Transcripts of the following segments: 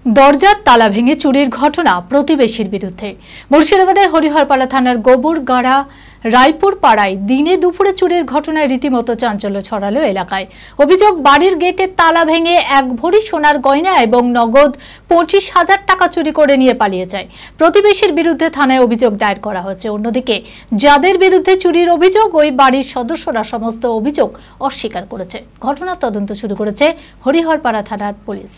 দরজার তালা ভেঙে চুরির ঘটনা প্রতিবেশীর বিরুদ্ধে। মুর্শিদাবাদের হরিহরপাড়া থানার গোবরগাড়া রায়পুর পাড়ায় দিনে দুপুরে চুরির ঘটনায় রীতিমতো চাঞ্চল্য ছড়ালো এলাকায়। অভিযোগ, বাড়ির গেটের তালা ভেঙে এক ভরি সোনার গয়না এবং নগদ 25,000 টাকা চুরি করে নিয়ে পালিয়ে যায়। প্রতিবেশীর বিরুদ্ধে থানায় অভিযোগ দায়ের করা হয়েছে। অন্যদিকে যাদের বিরুদ্ধে চুরির অভিযোগ, ওই বাড়ির সদস্যরা সমস্ত অভিযোগ অস্বীকার করেছে। ঘটনার তদন্ত শুরু করেছে হরিহরপাড়া থানার পুলিশ।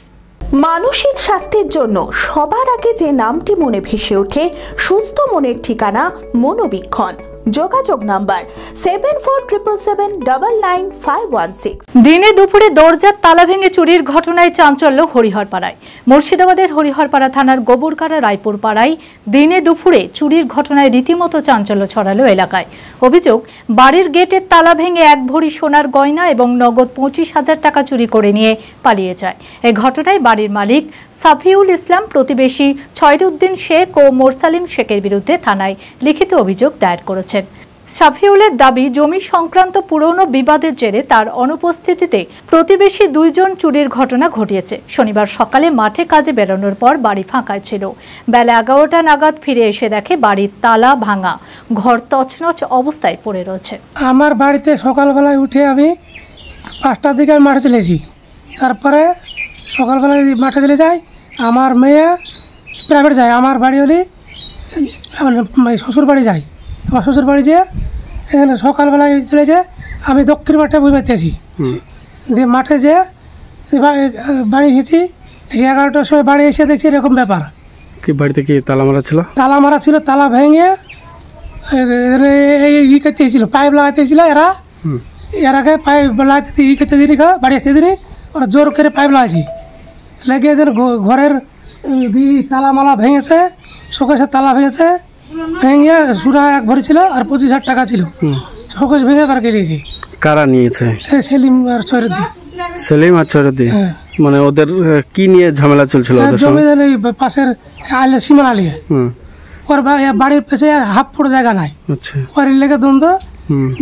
মানসিক স্বাস্থ্যের জন্য সবার আগে যে নামটি মনে ভেসে ওঠে, সুস্থ মনের ঠিকানা মনোবীক্ষণ। যোগাযোগ নাম্বার 7477799516। দিনে দুপুরে দরজার তালা ভেঙে চুরির ঘটনায় চাঞ্চল্য হরিহরপাড়ায়। মুর্শিদাবাদের হরিহরপাড়া থানার গোবরগাড়া রায়পুর পাড়ায় দিনে দুপুরে চুরির ঘটনায় রীতিমতো চাঞ্চল্য ছড়ালো এলাকায়। অভিযোগ, বাড়ির গেটের তালা ভেঙে এক ভরি সোনার গয়না এবং নগদ 25,000 টাকা চুরি করে নিয়ে পালিয়ে যায়। এই ঘটনায় বাড়ির মালিক সাফিউল ইসলাম, প্রতিবেশী ছয়রুদ্দিন শেখ ও মোরসালিম শেখের বিরুদ্ধে থানায় লিখিত অভিযোগ দায়ের করেছেন। সাফিউলের দাবি, জমি সংক্রান্ত পুরনো বিবাদের জেরে তার অনুপস্থিতিতে প্রতিবেশী দুইজন চুরির ঘটনা ঘটিয়েছে। শনিবার সকালে মাঠে কাজে বেরোনোর পর বাড়ি ফাঁকা ছিল। বেলা 11টা নাগাদ ফিরে এসে দেখে বাড়ির তালা ভাঙা, ঘর তছনছ অবস্থায় পড়ে রয়েছে। আমার বাড়িতে সকালবেলায় উঠে আমি 5টার দিকে মাঠে চলেছি। তারপরে সকালবেলায় মাঠে চলে যাই, আমার মেয়ে প্রাইভেট যায়। আমার বাড়ি হলে শ্বশুর বাড়ি যাই। আমার শ্বশুর বাড়ি যেয়ে এখানে সকালবেলায় চলেছে, আমি দক্ষিণ মাঠে বুঝাইতেছি। দিয়ে মাঠে যেয়ে বাড়ি গেছি, 11টার সময় বাড়ি এসে দেখছি এরকম ব্যাপার। কি বাড়িতে কি তালা মারা ছিল? তালা মারা ছিল, তালা ভেঙে ই করতেছিল, পাইপ লাগাইতেছিল। এর আগে পাইপ লাগাইতে ই করতে দিনি, বাড়ি আসতে দিনি, ওরা জোর করে পাইপ লাগাইছি। লেগে ঘরের তালা মালা ভেঙেছে, শোকেশের তালা ভেঙেছে। ভেঙে সুরা এক ভরি ছিল আর 25,000 টাকা ছিল। শোকেশ ভেঙে বার কেটেছি। কারা নিয়েছে? সেলিম আর ছয়রুদ্দিন। সেলিম আর ছয়রুদ্দিন, মানে ওদের কি নিয়ে ঝামেলা চলছিল? জমিদার পাশের সীমানা নিয়ে। ওর বাড়ির পেছে হাফ ফুট জায়গা নাই, ওর লেগে দ্বন্দ্ব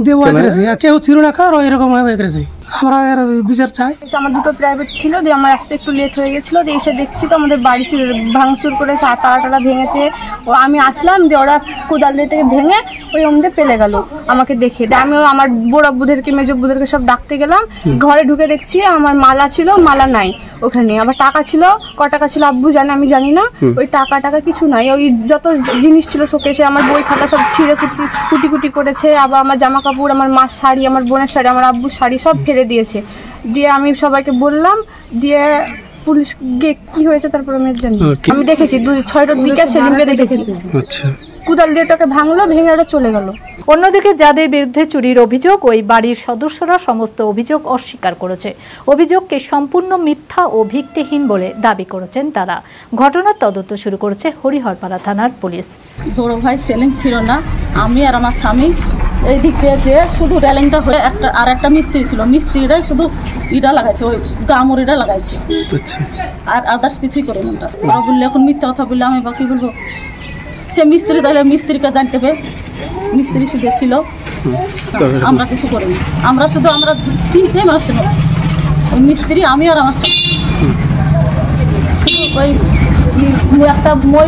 দিয়ে ওই করেছে। কেউ ছিল না, কার এরকম হয়ে করেছে। আমরা এর বিচার চাই। আমার দুটো প্রাইভেট ছিল, দিয়ে আমার আসতে একটু লেট হয়ে গেছিলো। দিয়ে এসে দেখছি তো আমাদের বাড়ি ছিল ভাঙচুর করেছে, তালা ভেঙেছে। ও আমি আসলাম, দিয়ে ওরা কোদাল দিয়ে ভেঙে ওই অমদে পেলে গেল আমাকে দেখে। দিয়ে আমিও আমার বড় আব্বুদেরকে মেজ আব্বুদেরকে সব ডাকতে গেলাম। ঘরে ঢুকে দেখছি আমার মালা ছিল, মালা নাই ওখানে। আবার টাকা ছিল, ক টাকা ছিল আব্বু জানে, আমি জানি না। ওই টাকা কিছু নাই। ওই যত জিনিস ছিল শোকেসে, আমার বই খাতা সব ছিঁড়ে কুটি কুটি করেছে। আবার আমার জামা কাপড়, আমার মার শাড়ি, আমার বোনের শাড়ি, আমার আব্বুর শাড়ি সব ফেলে দিয়েছে। দিয়ে আমি সবাইকে বললাম, দিয়ে পুলিশ গিয়ে কি হয়েছে তারপর আমি জানি। আমি দেখেছি 6টার দিকে সেলিমকে দেখেছি। কুদাল দিয়ে ওটাকে ভাঙলো, ভেঙে ওটা চলে গেল। অন্যদিকে যাদের বিরুদ্ধে চুরির অভিযোগ, ওই বাড়ির সদস্যরা সমস্ত অভিযোগ অস্বীকার করেছে। অভিযোগকে সম্পূর্ণ মিথ্যা ও ভিত্তিহীন বলে দাবি করেছেন তারা। ঘটনার তদন্ত শুরু করেছে হরিহরপাড়া থানার পুলিশ। বড় ভাই সেলিম ছিল না, আমি আর আমার স্বামী এই দিক দিয়ে যে শুধু রেলিংটা হয়ে আর একটা মিস্ত্রি ছিল, মিস্ত্রিটাই শুধু ইটা লাগাইছে, ওই গামুরিটা লাগাইছে, আর আদার্স কিছুই করে না। ওরা বললে এখন মিথ্যা কথা বললে আমি বা কি বলবো। সে মিস্ত্রি তাহলে মিস্ত্রিকে জানতে হবে, মিস্ত্রি শুধু ছিল, আমরা কিছু করিনি। আমরা শুধু আমরা 3টেই মানুষ ছিল, ওই মিস্ত্রি, আমি আর আমার স্বামী। ওই একটা মই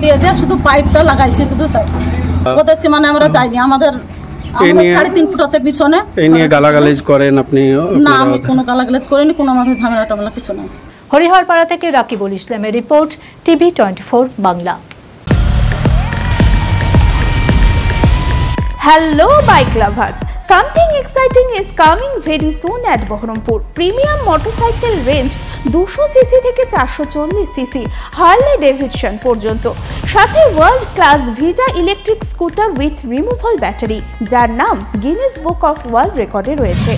নিয়ে যে শুধু পাইপটা লাগাইছে, শুধু তাই। ওদের মানে আমরা চাইনি। আমাদের 3.5 ফুট আছে পিছনে। এই নিয়ে গালাগালিজ করেন আপনি? না, আমি কোনো গালাগালিজ করিনি, কোনো আমাদের ঝামেলা টামেলা কিছু না। হরিহরপাড়া থেকে রাকিবুল ইসলামের report, TV 24 Bangla. Hello bike lovers, something exciting is coming very soon at Baharampur. Premium motorcycle range 200cc থেকে 440cc Harley Davidson পর্যন্ত, সাথে world class Vita electric scooter with removal battery, যার নাম গিনেস বুক অফ ওয়ার্ল্ড রেকর্ডে রয়েছে।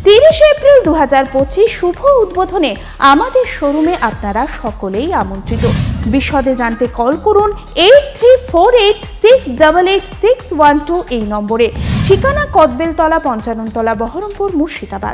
30 April 2025 শুভ উদ্বোধনে আমাদের শোরুমে আপনারা সকলেই আমন্ত্রিত। বিশদে জানতে কল করুন 8348688612 এই নম্বরে। ঠিকানা কদবেলতলা, 55তলা, বহরমপুর, মুর্শিদাবাদ।